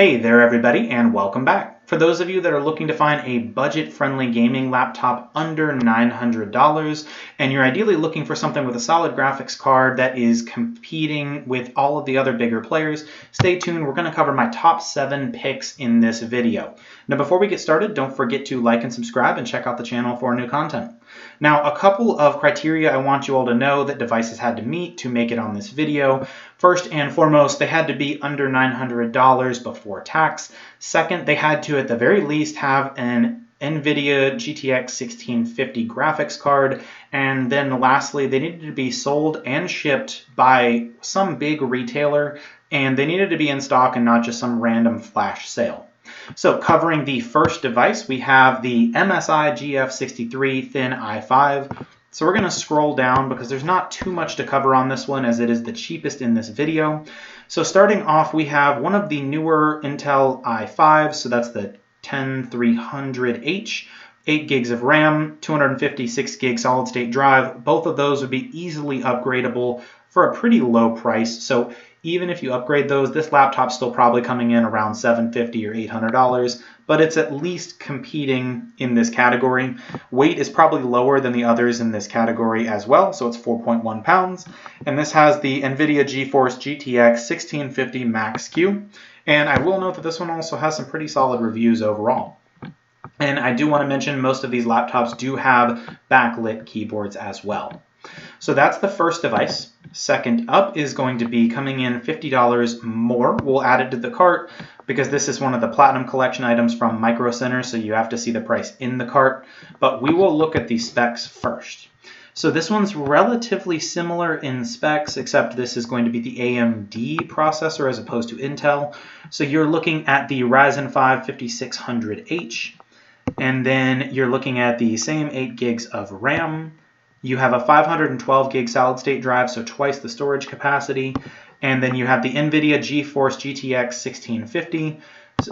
Hey there everybody, and welcome back. For those of you that are looking to find a budget-friendly gaming laptop under $900 and you're ideally looking for something with a solid graphics card that is competing with all of the other bigger players, stay tuned. We're going to cover my top 7 picks in this video. Now before we get started, don't forget to like and subscribe and check out the channel for new content. Now, a couple of criteria I want you all to know that devices had to meet to make it on this video. First and foremost, they had to be under $900 before tax. Second, they had to at the very least have an Nvidia GTX 1650 graphics card. And then lastly, they needed to be sold and shipped by some big retailer, and they needed to be in stock and not just some random flash sale. So covering the first device, we have the MSI GF63 Thin i5. So we're going to scroll down because there's not too much to cover on this one as it is the cheapest in this video. So starting off, we have one of the newer Intel i5s. So that's the 10300H, 8 gigs of RAM, 256 gig solid state drive. Both of those would be easily upgradable for a pretty low price. So even if you upgrade those, this laptop's still probably coming in around $750 or $800, but it's at least competing in this category. Weight is probably lower than the others in this category as well, so it's 4.1 pounds. And this has the Nvidia GeForce GTX 1650 MaxQ. And I will note that this one also has some pretty solid reviews overall. And I do want to mention most of these laptops do have backlit keyboards as well. So that's the first device. Second up is going to be coming in $50 more. We'll add it to the cart because this is one of the Platinum Collection items from Micro Center, so you have to see the price in the cart. But we will look at the specs first. So this one's relatively similar in specs, except this is going to be the AMD processor as opposed to Intel. So you're looking at the Ryzen 5 5600H, and then you're looking at the same 8 gigs of RAM. You have a 512 gig solid state drive, so twice the storage capacity. And then you have the Nvidia GeForce GTX 1650.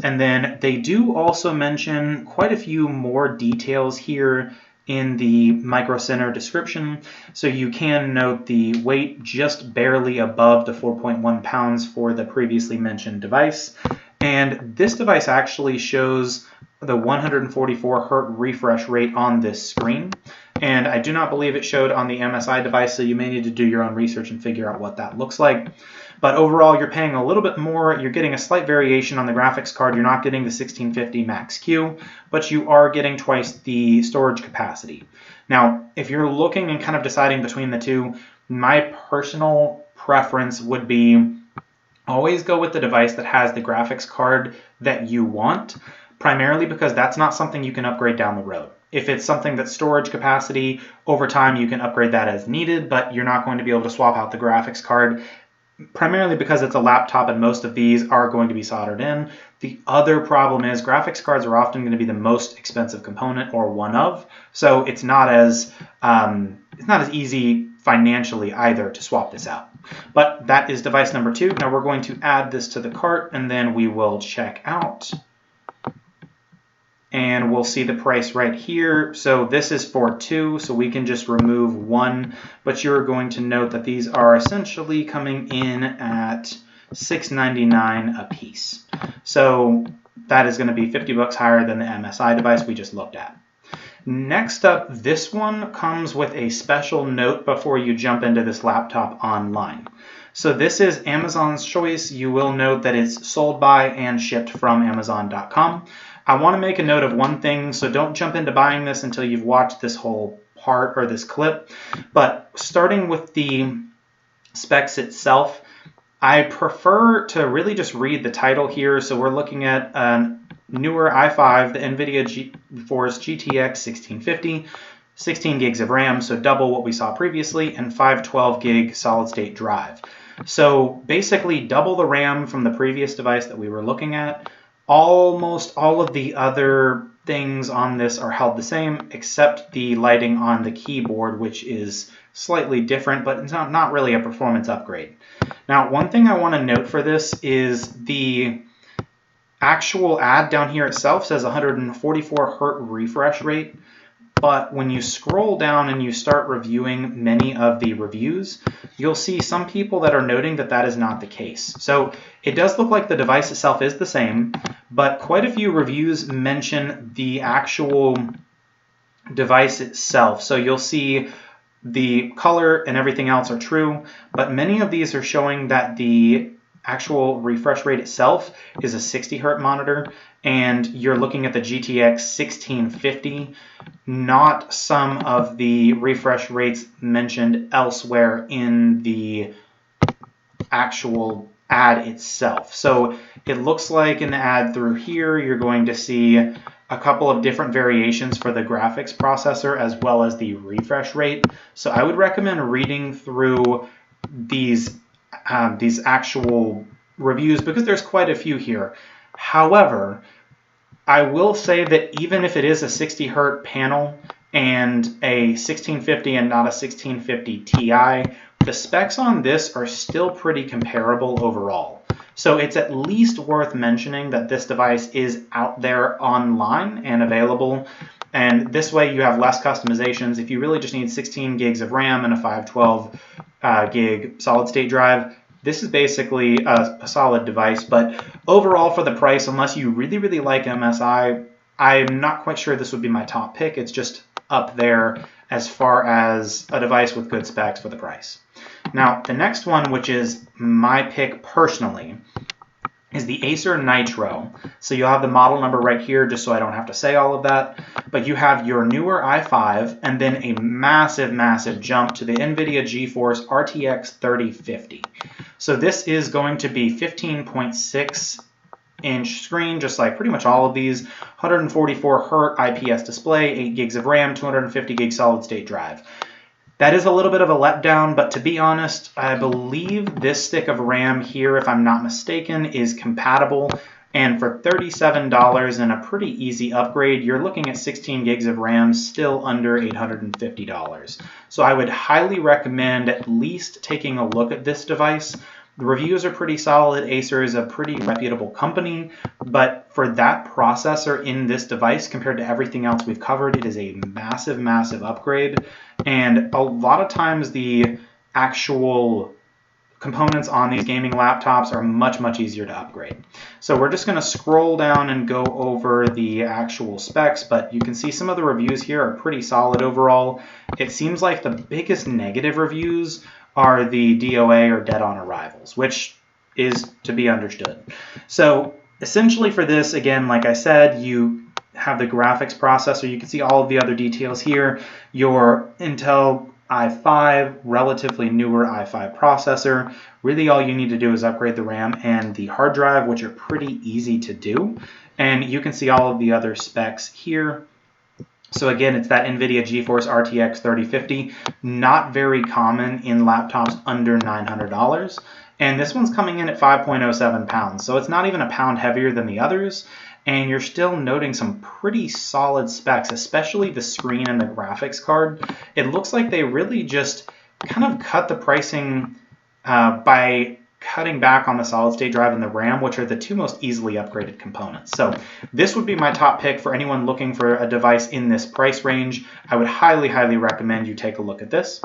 And then they do also mention quite a few more details here in the Micro Center description. So you can note the weight just barely above the 4.1 pounds for the previously mentioned device. And this device actually shows the 144 Hz refresh rate on this screen. And I do not believe it showed on the MSI device, so you may need to do your own research and figure out what that looks like. But overall, you're paying a little bit more. You're getting a slight variation on the graphics card. You're not getting the 1650 MaxQ, but you are getting twice the storage capacity. Now, if you're looking and kind of deciding between the two, my personal preference would be always go with the device that has the graphics card that you want, primarily because that's not something you can upgrade down the road. If it's something that's storage capacity, over time you can upgrade that as needed, but you're not going to be able to swap out the graphics card, primarily because it's a laptop and most of these are going to be soldered in. The other problem is graphics cards are often going to be the most expensive component, or one of, so it's not as easy financially either to swap this out. But that is device number 2. Now we're going to add this to the cart and then we will check out. And we'll see the price right here. So this is for 2, so we can just remove 1. But you're going to note that these are essentially coming in at $699 a piece. So that is going to be $50 higher than the MSI device we just looked at. Next up, this one comes with a special note before you jump into this laptop online. So this is Amazon's choice. You will note that it's sold by and shipped from Amazon.com. I want to make a note of one thing, so don't jump into buying this until you've watched this whole part or this clip. But starting with the specs itself, I prefer to really just read the title here. So we're looking at a newer i5, the Nvidia GeForce GTX 1650, 16 gigs of RAM, so double what we saw previously, and 512 gig solid state drive. So basically double the RAM from the previous device that we were looking at. Almost all of the other things on this are held the same, except the lighting on the keyboard, which is slightly different, but it's not really a performance upgrade. Now, one thing I want to note for this is the actual ad down here itself says 144 Hz refresh rate. But when you scroll down and you start reviewing many of the reviews, you'll see some people that are noting that that is not the case. So it does look like the device itself is the same, but quite a few reviews mention the actual device itself. So you'll see the color and everything else are true, but many of these are showing that the actual refresh rate itself is a 60 hertz monitor, and you're looking at the GTX 1650, not some of the refresh rates mentioned elsewhere in the actual ad itself. So it looks like in the ad through here, you're going to see a couple of different variations for the graphics processor as well as the refresh rate. So I would recommend reading through these actual reviews because there's quite a few here. However, I will say that even if it is a 60 hertz panel and a 1650 and not a 1650 Ti, the specs on this are still pretty comparable overall. So it's at least worth mentioning that this device is out there online and available. And this way you have less customizations. If you really just need 16 gigs of RAM and a 512 gig solid state drive, this is basically a solid device. But overall for the price, unless you really, really like MSI, I'm not quite sure this would be my top pick. It's just up there as far as a device with good specs for the price. Now, the next one, which is my pick personally, is the Acer Nitro. So you'll have the model number right here, just so I don't have to say all of that. But you have your newer i5 and then a massive, massive jump to the Nvidia GeForce RTX 3050. So this is going to be 15.6 inch screen, just like pretty much all of these, 144 hertz IPS display, 8 gigs of RAM, 250 gig solid state drive. That is a little bit of a letdown, but to be honest, I believe this stick of RAM here, if I'm not mistaken, is compatible. And for $37 and a pretty easy upgrade, you're looking at 16 gigs of RAM, still under $850. So I would highly recommend at least taking a look at this device. The reviews are pretty solid. Acer is a pretty reputable company, but for that processor in this device compared to everything else we've covered, it is a massive, massive upgrade. And a lot of times the actual components on these gaming laptops are much, much easier to upgrade. So we're just going to scroll down and go over the actual specs, but you can see some of the reviews here are pretty solid overall. It seems like the biggest negative reviews are the DOA or dead on arrivals, which is to be understood. So essentially for this, again, like I said, you have the graphics processor. You can see all of the other details here. Your Intel i5, relatively newer i5 processor. Really all you need to do is upgrade the RAM and the hard drive, which are pretty easy to do. And you can see all of the other specs here. So again, it's that Nvidia GeForce RTX 3050, not very common in laptops under $900. And this one's coming in at 5.07 pounds, so it's not even a pound heavier than the others. And you're still noting some pretty solid specs, especially the screen and the graphics card. It looks like they really just kind of cut the pricing by cutting back on the solid state drive and the RAM, which are the two most easily upgraded components. So this would be my top pick for anyone looking for a device in this price range. I would highly, highly recommend you take a look at this.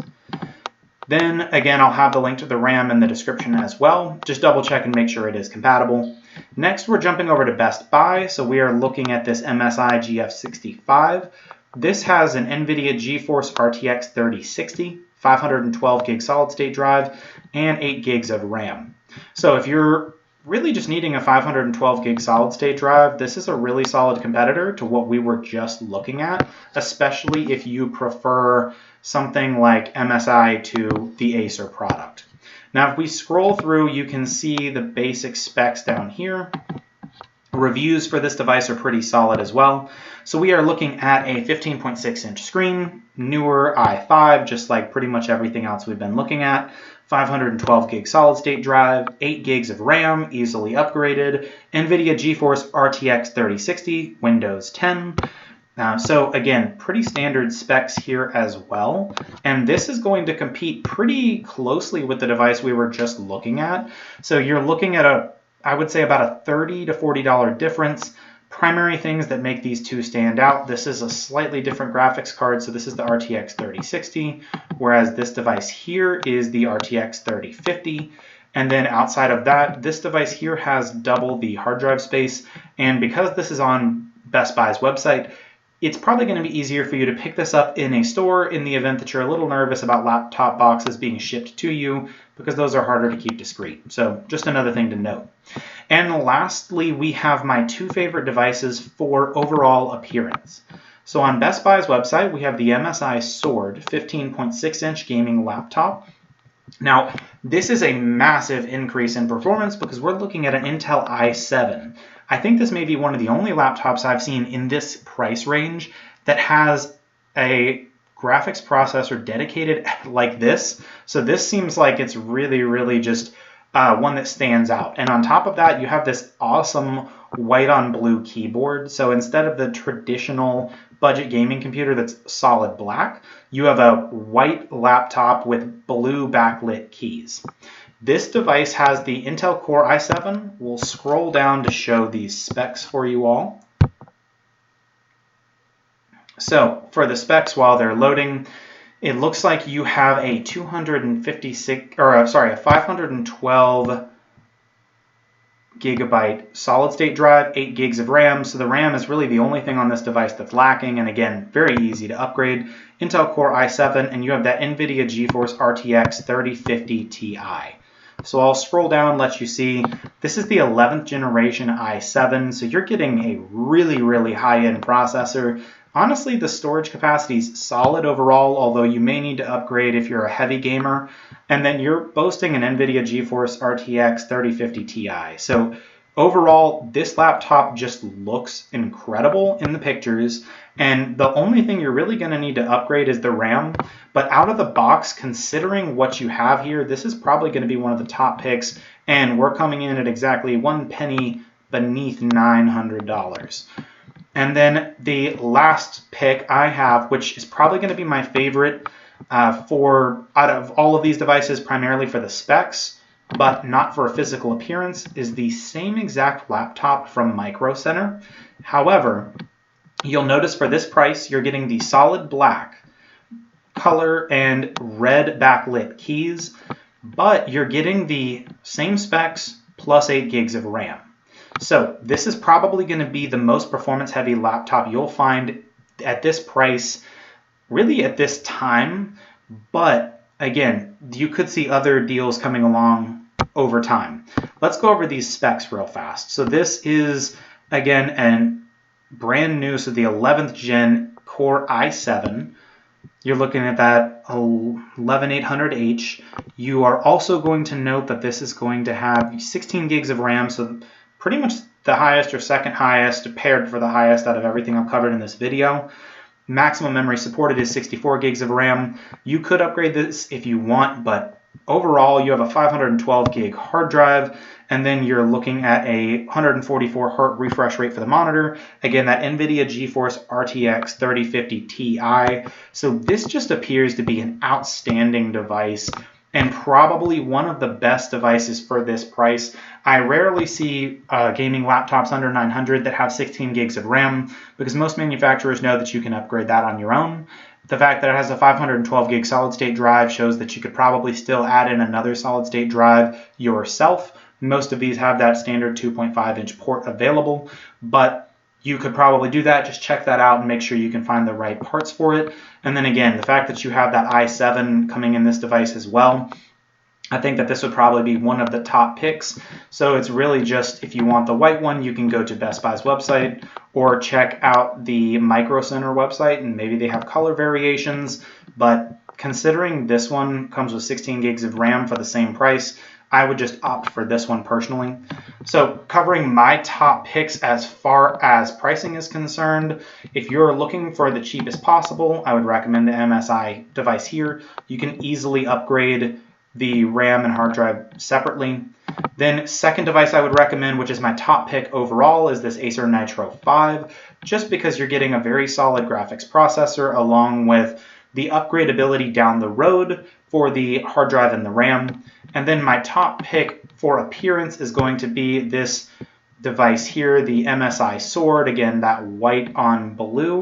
Then again, I'll have the link to the RAM in the description as well. Just double check and make sure it is compatible. Next, we're jumping over to Best Buy. So we are looking at this MSI GF65. This has an Nvidia GeForce RTX 3060, 512 gig solid state drive, and 8 gigs of RAM. So if you're really just needing a 512 gig solid state drive, this is a really solid competitor to what we were just looking at, especially if you prefer something like MSI to the Acer product. Now, if we scroll through, you can see the basic specs down here. Reviews for this device are pretty solid as well. So we are looking at a 15.6 inch screen, newer i5, just like pretty much everything else we've been looking at, 512 gig solid state drive, 8 gigs of RAM, easily upgraded, Nvidia GeForce RTX 3060, Windows 10. So again, pretty standard specs here as well. And this is going to compete pretty closely with the device we were just looking at. So you're looking at I would say about a $30 to $40 difference. primary things that make these two stand out. This is a slightly different graphics card, so this is the RTX 3060, whereas this device here is the RTX 3050. And then outside of that, this device here has double the hard drive space, and because this is on Best Buy's website, it's probably going to be easier for you to pick this up in a store in the event that you're a little nervous about laptop boxes being shipped to you, because those are harder to keep discreet. So just another thing to note. And lastly, we have my two favorite devices for overall appearance. So on Best Buy's website, we have the MSI Sword 15.6-inch gaming laptop. Now, this is a massive increase in performance because we're looking at an Intel i7. I think this may be one of the only laptops I've seen in this price range that has a graphics processor dedicated like this. So this seems like it's really, really just one that stands out. And on top of that, you have this awesome white on blue keyboard. So instead of the traditional budget gaming computer that's solid black, you have a white laptop with blue backlit keys. This device has the Intel Core i7. We'll scroll down to show these specs for you all. So for the specs, while they're loading, it looks like you have a 512 gigabyte solid state drive, 8 gigs of RAM. So the RAM is really the only thing on this device that's lacking, and again, very easy to upgrade. Intel Core i7, and you have that Nvidia GeForce RTX 3050 Ti. So I'll scroll down, let you see. This is the 11th generation i7, so you're getting a really, really high-end processor. Honestly, the storage capacity is solid overall, although you may need to upgrade if you're a heavy gamer. And then you're boasting an Nvidia GeForce RTX 3050 Ti. So overall, this laptop just looks incredible in the pictures. And the only thing you're really going to need to upgrade is the RAM. But out of the box, considering what you have here, this is probably going to be one of the top picks. And we're coming in at exactly 1 penny beneath $900. And then the last pick I have, which is probably going to be my favorite out of all of these devices, primarily for the specs, but not for a physical appearance, is the same exact laptop from Micro Center. However, you'll notice for this price, you're getting the solid black color and red backlit keys, but you're getting the same specs plus 8 gigs of RAM. So this is probably going to be the most performance-heavy laptop you'll find at this price, really at this time. But again, you could see other deals coming along over time. Let's go over these specs real fast. So this is, again, a brand new, so the 11th gen Core i7. You're looking at that 11800H. You are also going to note that this is going to have 16 gigs of RAM, so pretty much the highest or second highest, paired for the highest out of everything I've covered in this video. Maximum memory supported is 64 gigs of RAM. You could upgrade this if you want, but overall you have a 512 gig hard drive, and then you're looking at a 144 Hz refresh rate for the monitor. Again, that Nvidia GeForce RTX 3050 Ti. So this just appears to be an outstanding device, and probably one of the best devices for this price. I rarely see gaming laptops under $900 that have 16 gigs of RAM, because most manufacturers know that you can upgrade that on your own. The fact that it has a 512 gig solid state drive shows that you could probably still add in another solid state drive yourself. Most of these have that standard 2.5-inch port available, but you could probably do that. Just check that out and make sure you can find the right parts for it. And then again, the fact that you have that i7 coming in this device as well, I think that this would probably be one of the top picks. So it's really just, if you want the white one, you can go to Best Buy's website or check out the Micro Center website, and maybe they have color variations. But considering this one comes with 16 gigs of RAM for the same price, I would just opt for this one personally. So covering my top picks as far as pricing is concerned, if you're looking for the cheapest possible, I would recommend the MSI device here. You can easily upgrade the RAM and hard drive separately. Then second device I would recommend, which is my top pick overall, is this Acer Nitro 5, just because you're getting a very solid graphics processor along with the upgradability down the road for the hard drive and the RAM. And then my top pick for appearance is going to be this device here, the MSI Sword, again, that white on blue.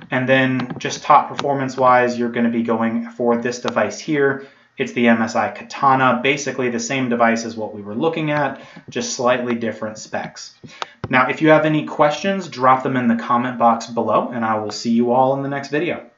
And then just top performance wise, you're going to be going for this device here. It's the MSI Katana, basically the same device as what we were looking at, just slightly different specs. Now, if you have any questions, drop them in the comment box below, and I will see you all in the next video.